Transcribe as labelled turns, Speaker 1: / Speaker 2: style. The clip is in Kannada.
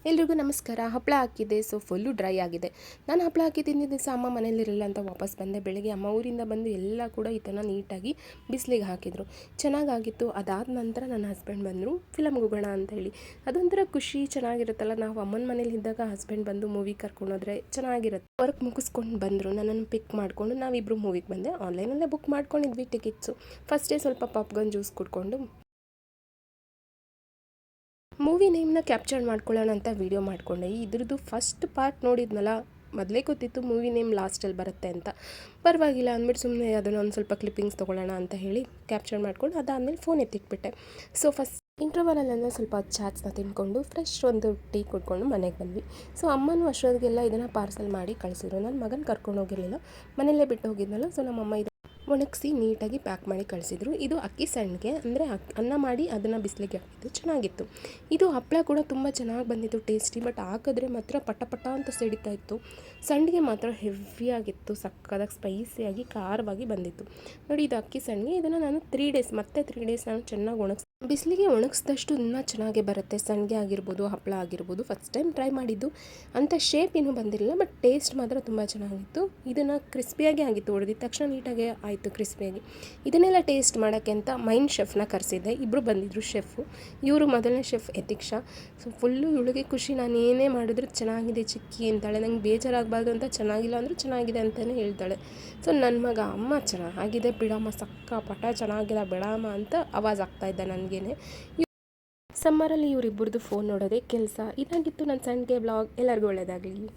Speaker 1: ಎಲ್ರಿಗೂ ನಮಸ್ಕಾರ. ಹಪ್ಪಳ ಹಾಕಿದ್ದೆ, ಸೊ ಫುಲ್ಲು ಡ್ರೈ ಆಗಿದೆ. ನಾನು ಹಪ್ಪಳ ಹಾಕಿ ತಿಂದಿದ್ದ ದಿವಸ ಅಮ್ಮ ಮನೇಲಿರಲಿಲ್ಲ ಅಂತ ವಾಪಸ್ ಬಂದೆ. ಬೆಳಗ್ಗೆ ಅಮ್ಮ ಊರಿಂದ ಬಂದು ಎಲ್ಲ ಕೂಡ ಈ ಥರ ನೀಟಾಗಿ ಬಿಸಿಲಿಗೆ ಹಾಕಿದರು. ಚೆನ್ನಾಗಾಗಿತ್ತು. ಅದಾದ ನಂತರ ನನ್ನ ಹಸ್ಬೆಂಡ್ ಬಂದರು, ಫಿಲಮ್ಗೆ ಹೋಗೋಣ ಅಂತೇಳಿ. ಅದೊಂಥರ ಖುಷಿ, ಚೆನ್ನಾಗಿರುತ್ತಲ್ಲ. ನಾವು ಅಮ್ಮನ ಮನೇಲಿ ಇದ್ದಾಗ ಹಸ್ಬೆಂಡ್ ಬಂದು ಮೂವಿ ಕರ್ಕೊಂಡೋದ್ರೆ ಚೆನ್ನಾಗಿರುತ್ತೆ. ವರ್ಕ್ ಮುಗಿಸ್ಕೊಂಡು ಬಂದರು, ನನ್ನನ್ನು ಪಿಕ್ ಮಾಡಿಕೊಂಡು ನಾವಿಬ್ಬರು ಮೂವಿಗೆ ಬಂದೆ. ಆನ್ಲೈನಲ್ಲೇ ಬುಕ್ ಮಾಡ್ಕೊಂಡಿದ್ವಿ ಟಿಕೆಟ್ಸು. ಫಸ್ಟ್ ಡೇ ಸ್ವಲ್ಪ ಪಾಪ್ಕಾರ್ನ್ ಜ್ಯೂಸ್ ಕುಡ್ಕೊಂಡು ಮೂವಿ ನೇಮ್ನ ಕ್ಯಾಪ್ಚರ್ ಮಾಡ್ಕೊಳ್ಳೋಣ ಅಂತ ವೀಡಿಯೋ ಮಾಡಿಕೊಂಡೆ. ಇದ್ರದ್ದು ಫಸ್ಟ್ ಪಾರ್ಟ್ ನೋಡಿದ್ನಲ್ಲ, ಮೊದಲೇ ಗೊತ್ತಿತ್ತು ಮೂವಿ ನೇಮ್ ಲಾಸ್ಟಲ್ಲಿ ಬರುತ್ತೆ ಅಂತ. ಪರವಾಗಿಲ್ಲ ಅಂದ್ಬಿಟ್ಟು ಸುಮ್ಮನೆ ಅದನ್ನು ಒಂದು ಸ್ವಲ್ಪ ಕ್ಲಿಪ್ಪಿಂಗ್ಸ್ ತೊಗೊಳ್ಳೋಣ ಅಂತ ಹೇಳಿ ಕ್ಯಾಪ್ಚರ್ ಮಾಡ್ಕೊಂಡು ಅದಾದಮೇಲೆ ಫೋನ್ ಎತ್ತಿಟ್ಬಿಟ್ಟೆ. ಸೊ ಫಸ್ಟ್ ಇಂಟರ್ವಲಲ್ಲೆಲ್ಲ ಸ್ವಲ್ಪ ಚಾಟ್ಸ್ನ ತಿನ್ಕೊಂಡು ಫ್ರೆಶ್ ಒಂದು ಟೀ ಕುಡ್ಕೊಂಡು ಮನೆಗೆ ಬಂದ್ವಿ. ಸೊ ಅಮ್ಮನೂ ಅಷ್ಟೊತ್ತಿಗೆಲ್ಲ ಇದನ್ನು ಪಾರ್ಸಲ್ ಮಾಡಿ ಕಳಿಸಿದ್ರು. ನನ್ನ ಮಗನ ಕರ್ಕೊಂಡು ಹೋಗಿರಲಿಲ್ಲ, ಮನೆಯಲ್ಲೇ ಬಿಟ್ಟು ಹೋಗಿದ್ನಲ್ಲ. ಸೊ ನಮ್ಮಮ್ಮ ಒಣಗಿಸಿ ನೀಟಾಗಿ ಪ್ಯಾಕ್ ಮಾಡಿ ಕಳಿಸಿದ್ರು. ಇದು ಅಕ್ಕಿ ಸಂಡಿಗೆ, ಅಂದರೆ ಅನ್ನ ಮಾಡಿ ಅದನ್ನು ಬಿಸಿಲಿಗೆ ಹಾಕಿದ್ದು, ಚೆನ್ನಾಗಿತ್ತು. ಇದು ಹಪ್ಪಳ ಕೂಡ ತುಂಬ ಚೆನ್ನಾಗಿ ಬಂದಿತ್ತು, ಟೇಸ್ಟಿ. ಬಟ್ ಹಾಕಿದ್ರೆ ಮಾತ್ರ ಪಟ ಪಟ ಅಂತ ಸಿಡಿತಾ ಇತ್ತು. ಸಂಡಿಗೆ ಮಾತ್ರ ಹೆವಿಯಾಗಿತ್ತು, ಸಕ್ಕದಾಗಿ ಸ್ಪೈಸಿಯಾಗಿ ಖಾರವಾಗಿ ಬಂದಿತ್ತು. ನೋಡಿ, ಇದು ಅಕ್ಕಿ ಸಂಡಿಗೆ. ಇದನ್ನು ನಾನು 3 ಡೇಸ್ ನಾನು ಚೆನ್ನಾಗಿ ಬಿಸಿಲಿಗೆ ಒಣಗಿಸಿದಷ್ಟು ಇನ್ನೂ ಚೆನ್ನಾಗೇ ಬರುತ್ತೆ. ಸಂಡಿಗೆ ಆಗಿರ್ಬೋದು, ಹಪ್ಪಳ ಆಗಿರ್ಬೋದು. ಫಸ್ಟ್ ಟೈಮ್ ಟ್ರೈ ಮಾಡಿದ್ದು, ಅಂಥ ಶೇಪ್ ಏನೂ ಬಂದಿರಲಿಲ್ಲ, ಬಟ್ ಟೇಸ್ಟ್ ಮಾತ್ರ ತುಂಬ ಚೆನ್ನಾಗಿತ್ತು. ಇದನ್ನು ಕ್ರಿಸ್ಪಿಯಾಗಿ ಆಗಿತ್ತು, ಹೊಡೆದಿದ್ದ ತಕ್ಷಣ ನೀಟಾಗಿ ಆಯಿತು ಕ್ರಿಸ್ಪಿಯಾಗಿ. ಇದನ್ನೆಲ್ಲ ಟೇಸ್ಟ್ ಮಾಡೋಕ್ಕೆ ಅಂತ ಮೈನ್ ಶೆಫ್ನ ಕರೆಸಿದ್ದೆ. ಇಬ್ಬರು ಬಂದಿದ್ದರು ಶೆಫು. ಇವರು ಮೊದಲನೇ ಶೆಫ್ ಯತೀಕ್ಷಾ. ಸೊ ಫುಲ್ಲು ಇವಳಿಗೆ ಖುಷಿ, ನಾನು ಏನೇ ಮಾಡಿದ್ರು ಚೆನ್ನಾಗಿದೆ ಚಿಕ್ಕಿ ಅಂತಾಳೆ. ನಂಗೆ ಬೇಜಾರಾಗಬಾರ್ದು ಅಂತ ಚೆನ್ನಾಗಿಲ್ಲ ಅಂದರೂ ಚೆನ್ನಾಗಿದೆ ಅಂತಲೇ ಹೇಳ್ತಾಳೆ. ಸೊ ನನ್ನ ಮಗ, ಅಮ್ಮ ಚೆನ್ನಾಗಿದೆ ಬಿಡಮ್ಮ, ಪಟ ಚೆನ್ನಾಗಿಲ್ಲ ಬಿಡಮ್ಮ ಅಂತ ಆವಾಜ್ ಆಗ್ತಾಯಿದ್ದ ನನಗೇನೆ. ಸಮ್ಮರಲ್ಲಿ ಇವರಿಬ್ಬರದು ಫೋನ್ ನೋಡೋದೇ ಕೆಲಸ. ಇದಾಗಿತ್ತು ನನ್ನ ಸಂಡೇ ಬ್ಲಾಗ್. ಎಲ್ಲರಿಗೂ ಒಳ್ಳೆಯದಾಗಲಿ.